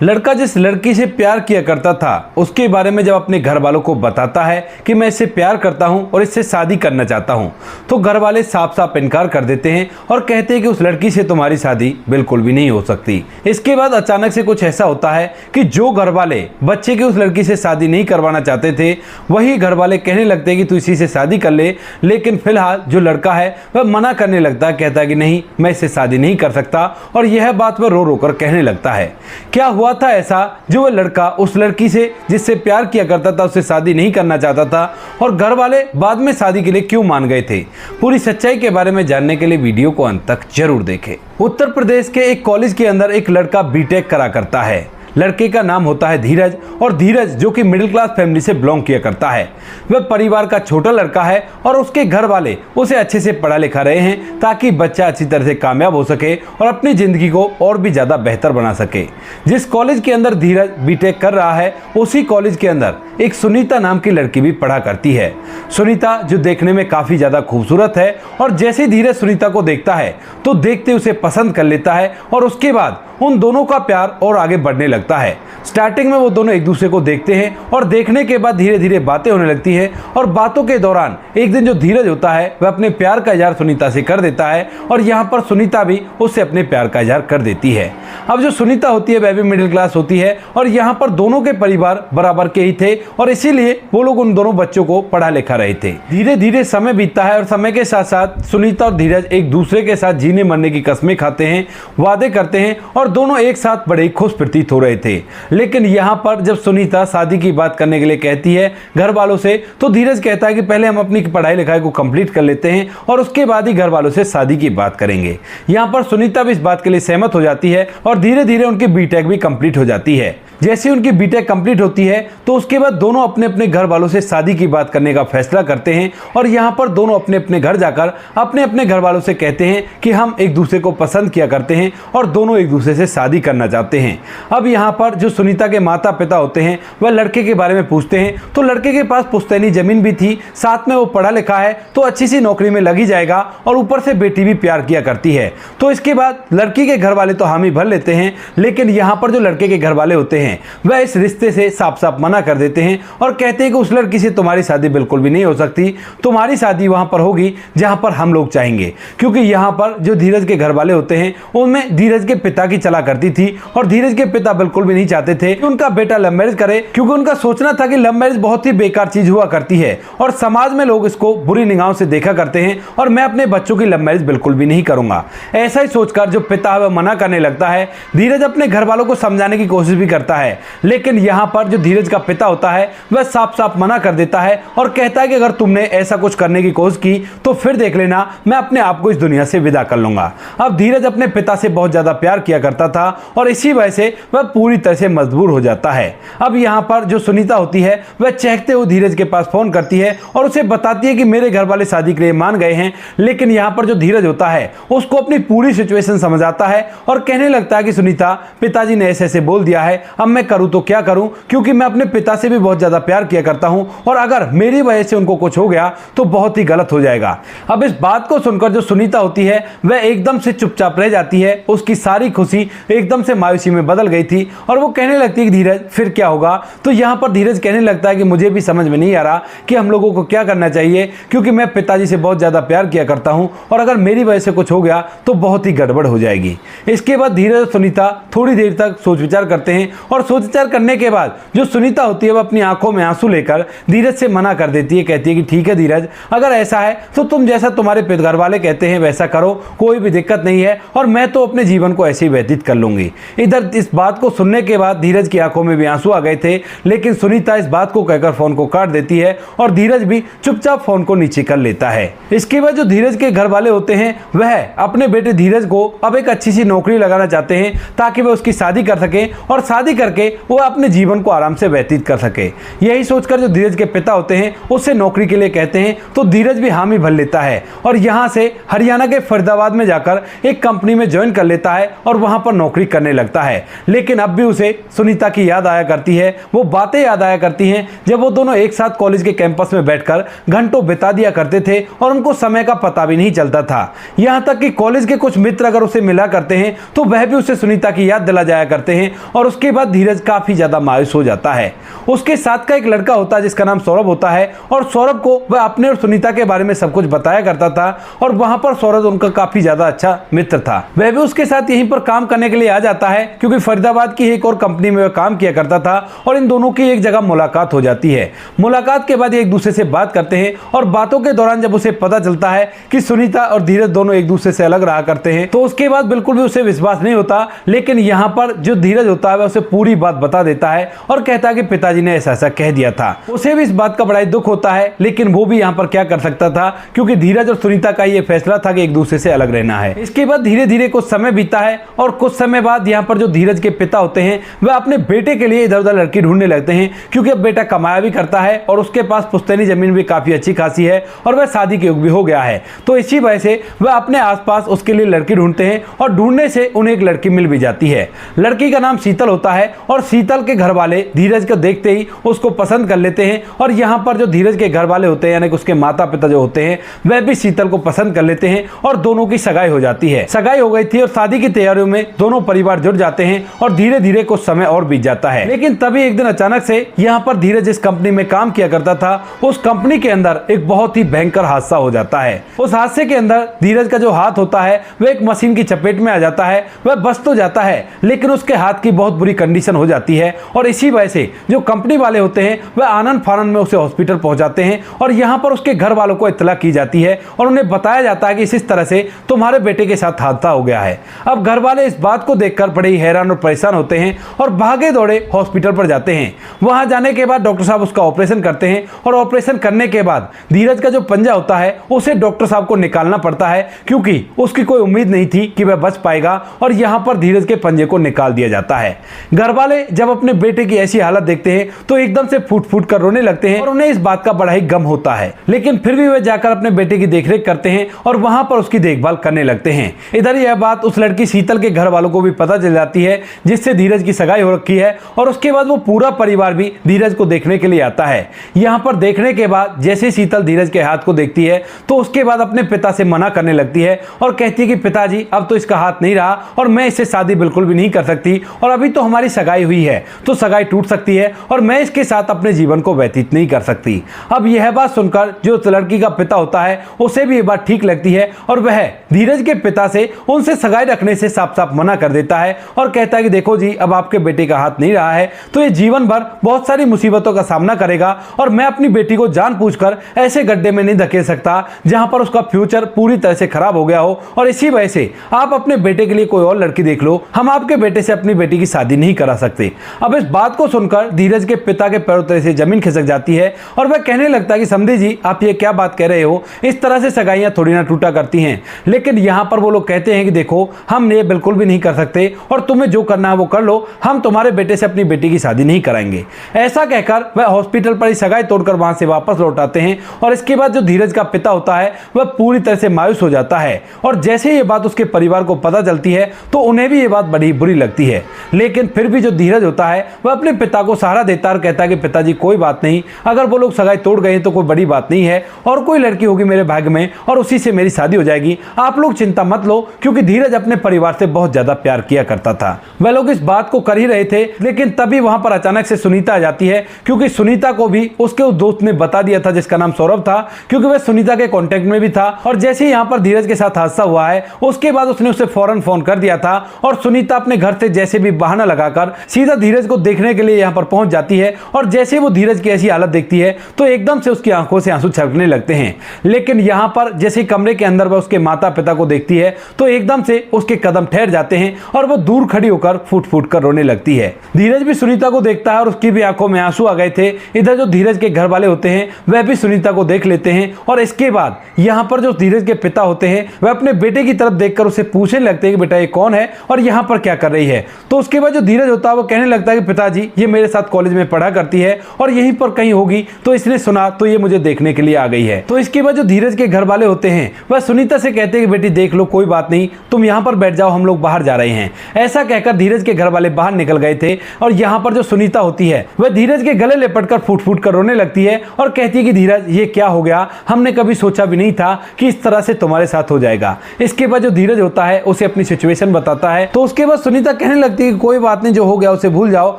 लड़का जिस लड़की से प्यार किया करता था उसके बारे में जब अपने घर वालों को बताता है कि मैं इससे प्यार करता हूं और इससे शादी करना चाहता हूं, तो घर वाले साफ साफ इनकार कर देते हैं और कहते हैं कि उस लड़की से तुम्हारी शादी बिल्कुल भी नहीं हो सकती। इसके बाद अचानक से कुछ ऐसा होता है कि जो घर वाले बच्चे की उस लड़की से शादी नहीं करवाना चाहते थे, वही घर वाले कहने लगते हैं कि तू इसी से शादी कर ले। लेकिन फिलहाल जो लड़का है वह मना करने लगता है, कहता है कि नहीं, मैं इससे शादी नहीं कर सकता, और यह बात वह रो रो कर कहने लगता है। क्या हुआ था ऐसा जो वह लड़का उस लड़की से जिससे प्यार किया करता था उससे शादी नहीं करना चाहता था, और घर वाले बाद में शादी के लिए क्यों मान गए थे? पूरी सच्चाई के बारे में जानने के लिए वीडियो को अंत तक जरूर देखें। उत्तर प्रदेश के एक कॉलेज के अंदर एक लड़का बीटेक करा करता है। लड़के का नाम होता है धीरज, और धीरज जो कि मिडिल क्लास फैमिली से बिलोंग किया करता है। वह परिवार का छोटा लड़का है और उसके घर वाले उसे अच्छे से पढ़ा लिखा रहे हैं ताकि बच्चा अच्छी तरह से कामयाब हो सके और अपनी ज़िंदगी को और भी ज़्यादा बेहतर बना सके। जिस कॉलेज के अंदर धीरज बीटेक कर रहा है, उसी कॉलेज के अंदर एक सुनीता नाम की लड़की भी पढ़ा करती है। सुनीता जो देखने में काफ़ी ज़्यादा खूबसूरत है, और जैसे धीरज सुनीता को देखता है तो देखते उसे पसंद कर लेता है, और उसके बाद उन दोनों का प्यार और आगे बढ़ने लगता है। स्टार्टिंग में वो दोनों एक दूसरे को देखते हैं और देखने के बाद धीरे धीरे बातें होने लगती है, और बातों के दौरान एक दिन जो धीरज होता है वह अपने प्यार का इजहार सुनीता से कर देता है, और यहाँ पर सुनीता भी उससे अपने प्यार का इजहार कर देती है। अब जो सुनीता होती है वह भी मिडिल क्लास होती है, और यहाँ पर दोनों के परिवार बराबर के ही थे, और इसीलिए वो लोग उन दोनों बच्चों को पढ़ा लिखा रहे थे। धीरे धीरे समय बीतता है, और समय के साथ साथ सुनीता और धीरज एक दूसरे के साथ जीने मरने की कस्में खाते हैं, वादे करते हैं, और दोनों एक साथ बड़े खुश प्रतीत हो रहे थे। लेकिन यहाँ पर जब सुनीता शादी की बात करने के लिए कहती है घर वालों से, तो धीरज कहता है कि पहले हम अपनी पढ़ाई लिखाई को कंप्लीट कर लेते हैं और उसके बाद ही घर वालों से शादी की बात करेंगे। यहाँ पर सुनीता भी इस बात के लिए सहमत हो जाती है, और धीरे धीरे उनकी बीटेक भी कंप्लीट हो जाती है। जैसे उनकी बीटेक कंप्लीट होती है तो उसके बाद दोनों अपने अपने घर वालों से शादी की बात करने का फैसला करते हैं, और यहाँ पर दोनों अपने अपने घर जाकर अपने अपने घर वालों से कहते हैं कि हम एक दूसरे को पसंद किया करते हैं और दोनों एक दूसरे से शादी करना चाहते हैं। अब यहाँ पर जो सुनीता के माता पिता होते हैं वह लड़के के बारे में पूछते हैं, तो लड़के के पास पुश्तैनी जमीन भी थी, साथ में वो पढ़ा लिखा है तो अच्छी सी नौकरी में लगी जाएगा, और ऊपर से बेटी भी प्यार किया करती है। तो इसके बाद लड़की के घर वाले तो हामी भर लेते हैं, लेकिन यहाँ पर जो लड़के के घर वाले होते हैं वह इस रिश्ते से साफ साफ मना कर देते हैं और कहते हैं कि उस लड़की से तुम्हारी शादी बिल्कुल भी नहीं हो सकती, तुम्हारी शादी वहां पर होगी जहां पर हम लोग चाहेंगे। क्योंकि यहां पर जो धीरज के घर वाले होते हैं उनमें धीरज के पिता की चला करती थी, और धीरज के पिता बिल्कुल भी नहीं चाहते थे कि उनका बेटा लव मैरिज करे, क्योंकि उनका सोचना था कि लव मैरिज बहुत ही बेकार चीज हुआ करती है और समाज में लोग इसको बुरी निगाहों से देखा करते हैं, और मैं अपने बच्चों की लव मैरिज बिल्कुल भी नहीं करूंगा। ऐसा ही सोचकर जो पिता है वह मना करने लगता है। धीरज अपने घर वालों को समझाने की कोशिश भी करता है, लेकिन यहां पर जो धीरज का पिता होता है वह साफ साफ मना कर देता है और कहता है कि अगर तुमने ऐसा कुछ करने की कोशिश की तो फिर देख लेना, मैं अपने आप को इस दुनिया से विदा कर लूंगा। अब धीरज अपने पिता से बहुत ज्यादा प्यार किया करता था और इसी वजह से वह पूरी तरह से मजबूर हो जाता है। अब यहां पर जो सुनीता होती है वह चहकते हुए धीरज के पास फोन करती है और उसे बताती है कि मेरे घर वाले शादी के लिए मान गए हैं। लेकिन यहां पर जो धीरज होता है उसको अपनी पूरी सिचुएशन समझ आता है और कहने लगता है कि सुनीता, पिताजी ने ऐसे ऐसे बोल दिया है, अब मैं करूं तो क्या करूं, क्योंकि मैं अपने पिता से भी बहुत ज्यादा प्यार किया करता हूं, और अगर मेरी वजह से उनको कुछ हो गया तो बहुत ही गलत हो जाएगा। अब इस बात को सुनकर जो सुनीता होती है वह एकदम से चुपचाप रह जाती है। उसकी सारी खुशी एकदम से मायूसी में बदल गई थी, और वो कहने लगती है कि धीरज फिर क्या होगा। तो यहां पर धीरज कहने लगता है कि मुझे भी समझ में नहीं आ रहा कि हम लोगों को क्या करना चाहिए, क्योंकि मैं पिताजी से बहुत ज्यादा प्यार किया करता हूं, और अगर मेरी वजह से कुछ हो गया तो बहुत ही गड़बड़ हो जाएगी। इसके बाद धीरज और सुनीता थोड़ी देर तक सोच विचार करते हैं, और सोच विचार करने के बाद जो सुनीता होती है वह अपनी आंखों में आंसू लेकर धीरज से मना कर देती है। कहती है कि ठीक है धीरज, अगर ऐसा है तो तुम जैसा तुम्हारे घर वाले कहते हैं वैसा करो, कोई भी दिक्कत नहीं है, और मैं तो अपने जीवन को ऐसे ही व्यतीत कर लूंगी। इधर इस बात को सुनने के बाद धीरज की आंखों में भी आंसू आ गए थे, लेकिन सुनीता इस बात को कहकर फोन को काट देती है और धीरज भी चुपचाप फोन को नीचे कर लेता है। इसके बाद जो धीरज के घर वाले होते हैं वह अपने बेटे धीरज को अब एक अच्छी सी नौकरी लगाना चाहते हैं ताकि वह उसकी शादी कर सके, और शादी करके वह अपने जीवन को आराम से व्यतीत कर सके। यही सोचकर जो धीरज के पिता होते हैं उससे नौकरी के लिए कहते हैं, तो धीरज भी हामी भर लेता है और यहां से हरियाणा के फरीदाबाद में जाकर एक कंपनी में ज्वाइन कर लेता है और वहां पर नौकरी करने लगता है। लेकिन अब भी उसे सुनीता की याद आया करती है, वो बातें याद आया करती हैं जब वो दोनों एक साथ कॉलेज के कैंपस में बैठकर घंटों बिता दिया करते थे और उनको समय का पता भी नहीं चलता था। यहां तक कि कॉलेज के कुछ मित्र अगर उसे मिला करते हैं तो वह भी उसे सुनीता की याद दिला जाया करते हैं, और उसके बाद बाद धीरज काफी ज्यादा मायूस हो जाता है। उसके साथ का एक लड़का होता है जिसका नाम सौरभ होता है और सौरभ को वह अपने और सुनीता के बारे में सब कुछ बताया करता था और वहां पर सौरभ उनका काफी ज्यादा अच्छा मित्र था। वह भी उसके साथ यहीं पर काम करने के लिए आ जाता है क्योंकि फरीदाबाद की एक और कंपनी में वह काम किया करता था और इन दोनों की एक जगह मुलाकात हो जाती है। मुलाकात के बाद एक दूसरे से बात करते हैं और बातों के दौरान जब उसे पता चलता है कि सुनीता और धीरज दोनों एक दूसरे से अलग रहा करते हैं तो उसके बाद बिल्कुल भी उसे विश्वास नहीं होता, लेकिन यहाँ पर जो धीरज होता है वह उसे पूरी बात बता देता है और कहता है कि पिताजी ने ऐसा ऐसा कह दिया था। उसे भी इस बात का बड़ा दुख होता है, लेकिन वो भी यहाँ पर क्या कर सकता था क्योंकि धीरज और सुनीता का ये फैसला था कि एक दूसरे से अलग रहना है। इसके बाद धीरे धीरे कुछ समय बीता है और कुछ समय बाद यहाँ पर जो धीरज के पिता होते हैं वह अपने बेटे के लिए इधर उधर लड़की ढूंढने लगते हैं क्योंकि अब बेटा कमाया भी करता है और उसके पास पुश्तैनी जमीन भी काफी अच्छी खासी है और वह शादी के युग भी हो गया है। तो इसी वजह से वह अपने आसपास उसके लिए लड़की ढूंढते हैं और ढूंढने से उन्हें एक लड़की मिल भी जाती है। लड़की का नाम शीतल होता है और शीतल के घर वाले धीरज को देखते ही उसको पसंद कर लेते हैं और यहाँ पर जो धीरज के घर वाले होते हैं यानी कि उसके माता पिता जो होते हैं वह भी शीतल को पसंद कर लेते हैं और दोनों की सगाई हो जाती है। सगाई हो गई थी और शादी की तैयारियों में दोनों परिवार जुट जाते हैं और धीरे धीरे कुछ समय और बीत जाता है। लेकिन तभी एक दिन अचानक से यहाँ पर धीरज जिस कंपनी में काम किया करता था उस कंपनी के अंदर एक बहुत ही भयंकर हादसा हो जाता है। उस हादसे के अंदर धीरज का जो हाथ होता है वह एक मशीन की चपेट में आ जाता है। वह बच तो जाता है लेकिन उसके हाथ की बहुत बुरी कंडीशन हो जाती है और इसी वजह से जो कंपनी वाले होते हैं वह आनंद फानंद में उसे हॉस्पिटल पहुंचाते हैं और यहाँ पर उसके घर वालों को इत्तला की जाती है और उन्हें बताया जाता है कि इस तरह से तुम्हारे बेटे के साथ हादसा हो गया है। अब घर वाले इस बात को देखकर बड़े ही हैरान और परेशान होते हैं और भागे दौड़े हॉस्पिटल पर जाते हैं। वहां जाने के बाद डॉक्टर साहब उसका ऑपरेशन करते हैं और ऑपरेशन करने के बाद धीरज का जो पंजा होता है उसे डॉक्टर साहब को निकालना पड़ता है क्योंकि उसकी कोई उम्मीद नहीं थी कि वह बच पाएगा और यहाँ पर धीरज के पंजे को निकाल दिया जाता है। घर वाले जब अपने बेटे की ऐसी हालत देखते हैं तो एकदम से फूट फूट कर रोने लगते हैं और उन्हें इस बात का बड़ा ही गम होता है, लेकिन फिर भी वे जाकर अपने बेटे की देखरेख करते हैं और वहां पर उसकी देखभाल करने लगते हैं। इधर यह बात उस लड़की शीतल के घर वालों को भी पता चल जाती है जिससे धीरज की सगाई हो रखी है और उसके बाद वो पूरा परिवार भी धीरज को देखने के लिए आता है। यहाँ पर देखने के बाद जैसे शीतल धीरज के हाथ को देखती है तो उसके बाद अपने पिता से मना करने लगती है और कहती है कि पिताजी अब तो इसका हाथ नहीं रहा और मैं इससे शादी बिल्कुल भी नहीं कर सकती और अभी तो हमारी सगाई हुई है तो सगाई टूट सकती है और मैं इसके साथ अपने जीवन को व्यतीत नहीं कर सकती। अब यह बात सुनकर जो लड़की का पिता होता है उसे भी ये बात ठीक लगती है और वह धीरज के पिता से उनसे सगाई रखने से साफ साफ मना कर देता है और कहता है कि देखो जी अब आपके बेटे का हाथ नहीं रहा है तो ये जीवन भर बहुत सारी मुसीबतों का सामना करेगा और मैं अपनी बेटी को जानबूझकर ऐसे गड्ढे में नहीं धकेल सकता जहां पर उसका फ्यूचर पूरी तरह से खराब हो गया हो और इसी वजह से आप अपने बेटे के लिए कोई और लड़की देख लो, हम आपके बेटे से अपनी बेटी की शादी नहीं करा सकते। अब इस बात को सुनकर धीरज के पिता के पैरों तले से जमीन खिसक जाती है और वह कहने लगता है कि समधी जी आप ये क्या बात कह रहे हो, इस तरह से सगाइयां थोड़ी ना टूटा करती हैं। लेकिन यहाँ पर वो लोग कहते हैं कि देखो हम ये बिल्कुल भी नहीं कर सकते और तुम्हें जो करना है वो कर लो, हम तुम्हारे बेटे से अपनी बेटी की शादी नहीं कराएंगे। ऐसा कहकर वह हॉस्पिटल पर ही सगाई तोड़कर वहां से वापस लौट आते हैं और इसके बाद जो धीरज का पिता होता है वह पूरी तरह से मायूस हो जाता है और जैसे ये बात उसके परिवार को पता चलती है तो उन्हें भी ये बात बड़ी बुरी लगती है। लेकिन फिर भी जो धीरज होता है वह अपने पिता को सहारा देता और कहता है कि पिताजी कोई बात नहीं, अगर वो लोग सगाई तोड़ गए तो कोई बड़ी बात नहीं है और कोई लड़की होगी मेरे भाग्य में और उसी से मेरी शादी हो जाएगी, आप लोग चिंता मत लो। क्योंकि धीरज अपने परिवार से बहुत ज्यादा प्यार किया करता था। वह लोग इस बात को कर ही रहे थे, लेकिन तभी वहां पर अचानक से सुनीता आ जाती है क्योंकि सुनीता को भी उसके उस दोस्त ने बता दिया था जिसका नाम सौरभ था, क्योंकि वह सुनीता के कांटेक्ट में भी था और जैसे ही यहाँ पर धीरज के साथ हादसा हुआ है उसके बाद उसने उसे फौरन फोन कर दिया था और सुनीता अपने घर से जैसे भी बहाना लगाकर सीधा धीरज को देखने के लिए यहाँ पर पहुंच जाती है और जैसे वो धीरज की ऐसी हालत देखती है तो एकदम से उसकी आंखों से आंसू छलकने लगते हैं। लेकिन यहाँ पर जैसे कमरे के अंदर वह उसके माता पिता को देखती है तो एकदम से उसके कदम ठहर जाते हैं और वह दूर खड़ी होकर फूट फूट कर रोने लगती है। धीरज भी सुनीता को देखता है और उसकी भी आंखों में आंसू आ गए थे। इधर जो धीरज के घर वाले होते हैं वह भी सुनीता को देख लेते हैं और इसके बाद यहाँ पर जो धीरज के पिता होते हैं वह अपने बेटे की तरफ देखकर उसे पूछने लगते हैं कि बेटा ये कौन है और यहाँ पर क्या कर रही है। तो उसके बाद जो धीरज होता है वो कहने लगता है कि पिताजी ये मेरे साथ कॉलेज में पढ़ा करती है और यहीं पर कहीं होगी, तो इसने सुना तो ये मुझे देखने के लिए आ गई है। तो इसके बाद जो धीरज के घर वाले होते हैं वह सुनीता से कहते हैं कि बेटी देख लो कोई बात नहीं, तुम यहाँ पर बैठ जाओ, हम लोग बाहर जा रहे हैं। ऐसा कहकर धीरज के घर वाले बाहर निकल गए थे और यहाँ पर जो सुनीता होती है वह धीरज के गले लिपटकर फूट फूट कर रोने लगती है और कहती है कि धीरज ये क्या हो गया, हमने कभी सोचा भी नहीं था कि इस तरह से तुम्हारे साथ हो जाएगा। इसके बाद जो धीरज होता है उसे अपनी सिचुएशन बताता है तो उसके बाद सुनीता कहने लगती है कि कोई बात नहीं, जो हो गया उसे भूल जाओ,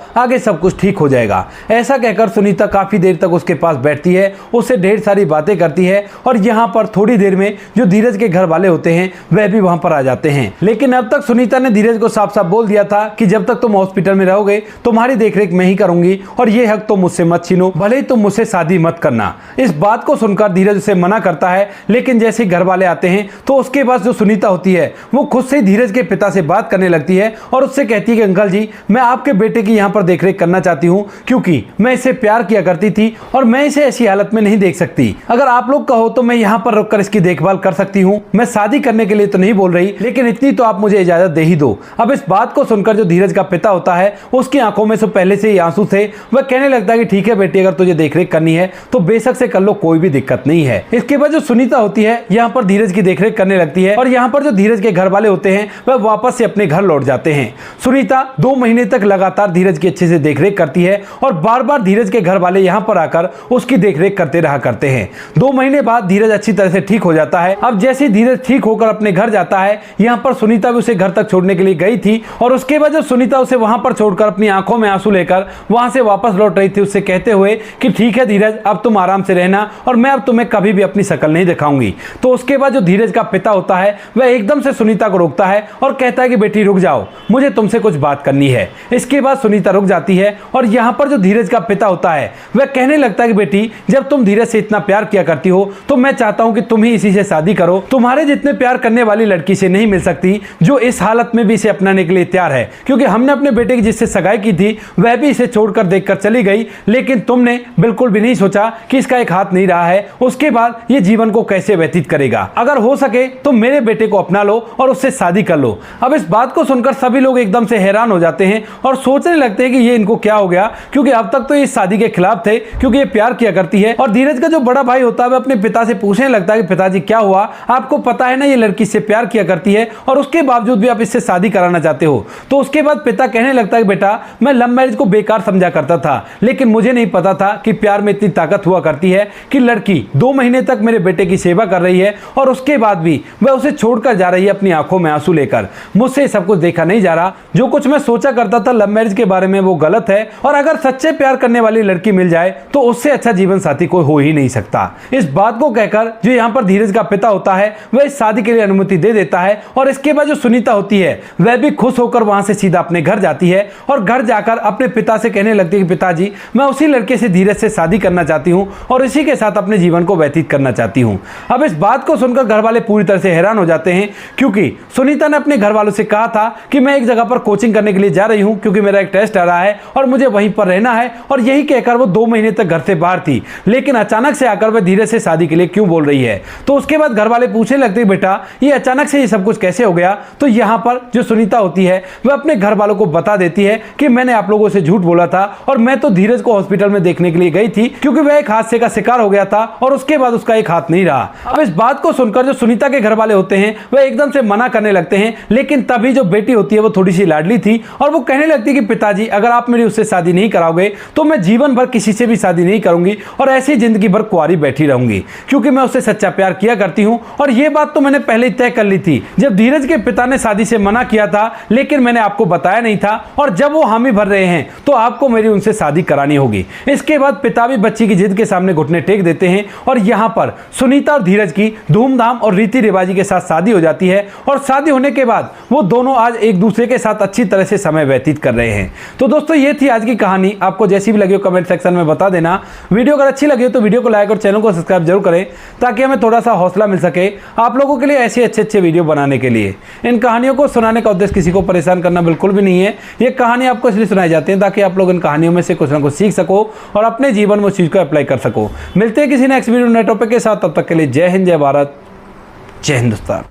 आगे सब कुछ ठीक हो जाएगा। ऐसा कहकर सुनीता काफी देर तक उसके पास बैठती है, उससे ढेर सारी बातें करती है और यहाँ पर थोड़ी देर में जो धीरज के घर वाले होते हैं वह भी वहां पर आ जाते हैं। लेकिन अब तक सुनीता ने धीरज को साफ साफ बोल दिया था कि जब तक तुम हॉस्पिटल में रहोगे तुम्हारी देखरेख मैं ही करूंगी और ये हक तुम मुझसे मत छीनो, भले ही तुम मुझसे शादी मत करना। इस बात को सुनकर धीरज उसे मना करता है, लेकिन जैसे घर वाले आते हैं तो उसके बाद जो सुनीता होती है वो खुद से धीरज के पिता से बात करने लगती है और उससे कहती है कि अंकल जी, मैं आपके बेटे की यहाँ पर देखरेख करना चाहती हूँ क्योंकि मैं इसे प्यार किया करती थी और मैं इसे ऐसी हालत में नहीं देख सकती। अगर आप लोग कहो तो मैं यहाँ पर रुककर इसकी देखभाल कर सकती हूँ। मैं शादी करने के लिए तो नहीं बोल रही, लेकिन इतनी तो आप मुझे इजाजत दे ही दो। अब इस बात को सुनकर जो धीरज का पिता होता है उसकी आंखों में से पहले से ही आंसू थे। वह कहने लगता है कि ठीक है बेटी, अगर तुझे देखरेख करनी है तो बेशक से कर लो, कोई भी दिक्कत नहीं है। इसके बाद जो सुनीता होती है यहाँ पर धीरज की देखरेख करने लगती है और यहाँ पर जो धीरज के घर वाले होते हैं वह वापस से अपने घर लौट जाते हैं। सुनीता 2 महीने तक लगातार धीरज की अच्छे से देखरेख करती है और बार बार धीरज के घर वाले यहाँ पर आकर उसकी देखरेख करते रहा करते हैं। 2 महीने बाद धीरज अच्छी तरह से ठीक हो जाता है। अब जैसे धीरज ठीक होकर अपने घर जाता है, यहाँ पर सुनीता भी उसे घर तक छोड़ने के लिए गई थी और उसके बाद जब सुनीता उसे वहां पर छोड़कर अपनी आंखों में आंसू लेकर वहां से वापस लौट रही थी, उससे कहते हुए कि ठीक है धीरज, अब तुम आराम से रहना और मैं अब तुम्हें कभी भी अपनी शक्ल नहीं दिखाऊंगी। तो उसके बाद जो धीरज का पिता होता है वह एकदम से सुनीता को रोकता है और कहता है कि बेटी रुक जाओ, मुझे तुमसे कुछ बात करनी है। इसके बाद सुनीता रुक जाती है और यहाँ पर जो धीरज का पिता होता है वह कहने लगता है कि बेटी, जब तुम धीरज से इतना प्यार किया करती हो तो मैं चाहता हूं कि तुम ही इसी से शादी करो। तुम्हारे जितने प्यार करने वाली लड़की से नहीं मिल सकती जो इस हालत में भी इसे अपनाने के लिए तैयार है, क्योंकि हमने अपने बेटे की जिससे सगाई की थी वह भी इसे छोड़कर देखकर चली गई, लेकिन तुमने बिल्कुल भी नहीं सोचा कि इसका एक हाथ नहीं रहा है, उसके बाद ये जीवन को कैसे व्यतीत करेगा। अगर हो सके तो मेरे बेटे को अपना लो और उससे शादी कर लो। अब इस बात को सुनकर सभी लोग एकदम से हैरान हो जाते हैं और सोचने लगते हैं कि ये इनको क्या हो गया, क्योंकि अब तक तो ये शादी के खिलाफ थे क्योंकि ये प्यार किया करती है। और धीरज का जो बड़ा भाई होता है वह अपने पिता से पूछने लगता है कि पिताजी क्या हुआ, आपको पता है ना ये लड़की से प्यार किया करती है और उसके बावजूद भी आप इससे शादी कराना चाहते हो। तो उसके बाद पिता कहने लगता है बेटा, मैं लव मैरिज को बेकार समझा करता था, लेकिन मुझे नहीं पता था कि प्यार में इतनी ताकत हुआ करती है कि लड़की 2 महीने तक मेरे बेटे की सेवा कर रही है और उसके बाद भी वह उसे छोड़कर जा रही है अपनी आंखों में आंसू लेकर। मुझसे सब कुछ देखा नहीं जा रहा, जो कुछ मैं सोचा करता था लव मैरिज के बारे में वो गलत है और अगर सच्चे प्यार करने वाली लड़की मिल जाए तो उससे अच्छा जीवन साथी कोई हो ही नहीं सकता। इस बात को कहकर जो यहाँ पर धीरज का पिता होता है वह इस शादी के लिए अनुमति दे देता है और इसके बाद जो सुनीता होती है वह भी खुश होकर वहां से सीधा अपने घर जाती है और घर जाकर अपने पिता से कहने लगती है कि पिताजी, मैं उसी लड़के से धीरज से शादी करना चाहती हूँ और इसी के साथ अपने जीवन को व्यतीत करना चाहती हूँ। अब इस बात को सुनकर घर वाले पूरी तरह से हैरान हो जाते हैं, क्योंकि सुनीता ने अपने घर वालों से कहा था कि मैं एक जगह पर कोचिंग करने के लिए जा रही हूँ क्योंकि मेरा एक टेस्ट आ रहा है और मुझे वहीं पर रहना है, और यही कहकर वो 2 महीने तक घर से बाहर थी। लेकिन अचानक से आकर वह धीरज से शादी के लिए क्यों बोल रही है। तो उसके बाद घर वाले पूछने लगते हैं बेटा, ये अचानक से ये सब कुछ कैसे हो गया। तो यहाँ पर जो सुनीता होती है वह अपने घर वालों को बता देती है कि मैंने आप लोगों से झूठ बोला था और मैं तो धीरज को हॉस्पिटल में देखने के लिए गई थी क्योंकि वह एक हादसे का शिकार हो गया था और उसके बाद उसका एक हाथ नहीं रहा। अब इस बात को सुनकर जो सुनीता के घर वाले होते हैं वह एकदम से मना करने लगते हैं, लेकिन तभी जो बेटी होती है वो थोड़ी सी लाडली थी और वो कहने लगती है कि पिताजी, अगर आप मेरी उससे शादी नहीं कराओगे तो मैं जीवन भर किसी से भी शादी नहीं करूंगी और ऐसी जिंदगी भर कुंवारी बैठी रहूंगी, क्योंकि मैं उससे सच्चा प्यार किया करती हूं। और ये बात तो मैंने पहले ही तय कर ली थी जब धीरज के पिता ने शादी से मना किया था, लेकिन मैंने आपको बताया नहीं था और जब वो हामी भर रहे हैं तो आपको मेरी उनसे शादी करानी होगी। इसके बाद पिता भी बच्ची की जिद के सामने घुटने टेक देते हैं और यहाँ पर सुनीता और धीरज की धूमधाम और रीति रिवाजी के साथ शादी हो जाती है और शादी होने के बाद वो दोनों आज एक दूसरे के साथ अच्छी तरह से समय व्यतीत कर रहे हैं। तो दोस्तों ये थी आज की कहानी, आपको जैसी भी लगी हो कमेंट सेक्शन में बता देना। वीडियो अगर अच्छी लगी हो तो वीडियो को लाइक और चैनल को सब्सक्राइब जरूर करें ताकि हमें थोड़ा सा हौसला मिल सके आप लोगों के लिए ऐसे अच्छे वीडियो बनाने के लिए। इन कहानियों को सुनाने का उद्देश्य किसी को परेशान करना बिल्कुल भी नहीं है। ये कहानी आपको इसलिए सुनाई जाती है ताकि आप लोग इन कहानियों में से कुछ ना कुछ सीख सको और अपने जीवन में उस चीज को अप्लाई कर सको। मिलते हैं किसी नेक्स्ट वीडियो नए टॉपिक के साथ, तब तक के लिए जय हिंद, जय भारत, जय हिंदुस्तान।